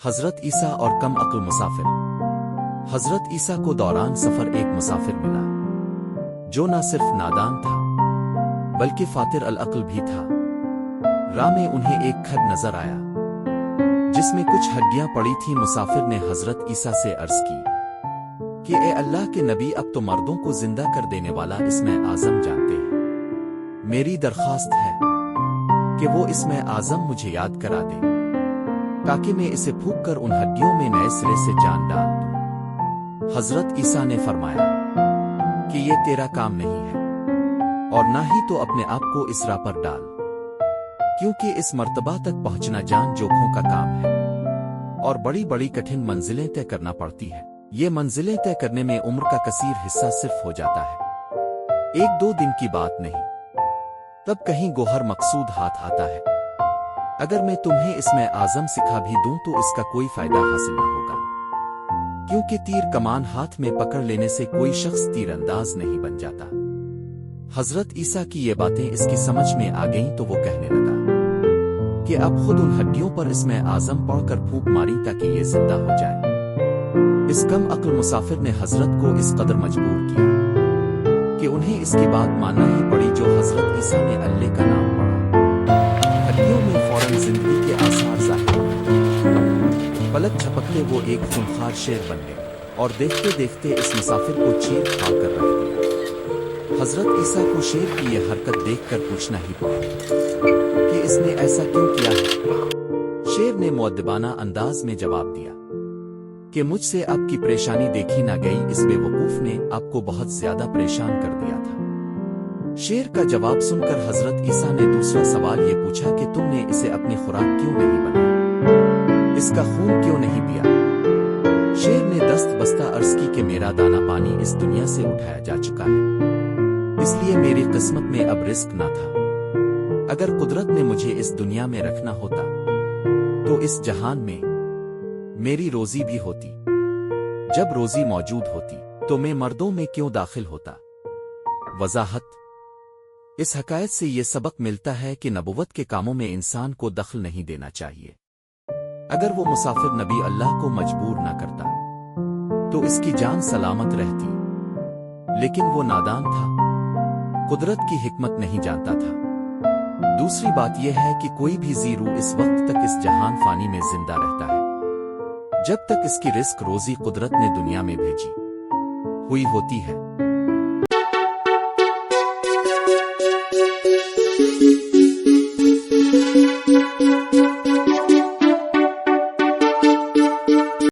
حضرت عیسیٰ اور کم عقل مسافر۔ حضرت عیسیٰ کو دوران سفر ایک مسافر ملا جو نہ صرف نادان تھا بلکہ فاتر العقل بھی تھا۔ راہ میں انہیں ایک کھڈ نظر آیا جس میں کچھ ہڈیاں پڑی تھیں۔ مسافر نے حضرت عیسیٰ سے عرض کی کہ اے اللہ کے نبی، اب تو مردوں کو زندہ کر دینے والا اسم اعظم جانتے ہیں، میری درخواست ہے کہ وہ اسم اعظم مجھے یاد کرا دے تاکہ میں اسے پھونک کر ان ہڈیوں میں نئے سرے سے جان ڈال دوں۔ حضرت عیسیٰ نے فرمایا کہ یہ تیرا کام نہیں ہے اور نہ ہی تو اپنے آپ کو اس راہ پر ڈال، کیونکہ اس مرتبہ تک پہنچنا جان جوکھوں کا کام ہے اور بڑی بڑی کٹھن منزلیں طے کرنا پڑتی ہے۔ یہ منزلیں طے کرنے میں عمر کا کثیر حصہ صرف ہو جاتا ہے، ایک دو دن کی بات نہیں۔ تب کہیں گوہر مقصود ہاتھ آتا ہے۔ اگر میں تمہیں اسم اعظم سکھا بھی دوں تو اس کا کوئی فائدہ حاصل نہ ہوگا، کیونکہ تیر کمان ہاتھ میں پکڑ لینے سے کوئی شخص تیر انداز نہیں بن جاتا۔ حضرت عیسیٰ کی یہ باتیں اس کی سمجھ میں آ گئیں تو وہ کہنے لگا کہ اب خود ان ہڈیوں پر اسم اعظم پڑھ کر پھونک ماری تاکہ یہ زندہ ہو جائے۔ اس کم عقل مسافر نے حضرت کو اس قدر مجبور کیا کہ انہیں اس کی بات ماننا ہی پڑی جو حضرت عیسیٰ نے اللہ کا نام پڑھا۔ ہڈیوں میں فوراً زندگی کے آثار ظاہر ہوئے۔ پلک جھپکتے وہ ایک خونخوار شیر بن گئے اور دیکھتے دیکھتے اس مسافر کو چیر کھا کر رکھ دیا۔ حضرت عیسیٰ کو شیر کی یہ حرکت دیکھ کر پوچھنا ہی پڑا کہ اس نے ایسا کیوں کیا ہے۔ شیر نے مؤدبانہ انداز میں جواب دیا کہ مجھ سے آپ کی پریشانی دیکھی نہ گئی، اس بے وقوف نے آپ کو بہت زیادہ پریشان کر دیا تھا۔ شیر کا جواب سن کر حضرت عیسیٰ نے دوسرا سوال یہ پوچھا کہ تم نے اسے اپنی خوراک کیوں نہیں بنایا، اس کا خون کیوں نہیں پیا؟ شیر نے دست بستہ عرض کی کہ میرا دانہ پانی اس دنیا سے اٹھایا جا چکا ہے، اس لیے میری قسمت میں اب رزق نہ تھا۔ اگر قدرت نے مجھے اس دنیا میں رکھنا ہوتا تو اس جہان میں میری روزی بھی ہوتی۔ جب روزی موجود ہوتی تو میں مردوں میں کیوں داخل ہوتا؟ وضاحت: اس حکایت سے یہ سبق ملتا ہے کہ نبوت کے کاموں میں انسان کو دخل نہیں دینا چاہیے۔ اگر وہ مسافر نبی اللہ کو مجبور نہ کرتا تو اس کی جان سلامت رہتی، لیکن وہ نادان تھا، قدرت کی حکمت نہیں جانتا تھا۔ دوسری بات یہ ہے کہ کوئی بھی ذی روح اس وقت تک اس جہان فانی میں زندہ رہتا ہے جب تک اس کی رزق روزی قدرت نے دنیا میں بھیجی ہوئی ہوتی ہے۔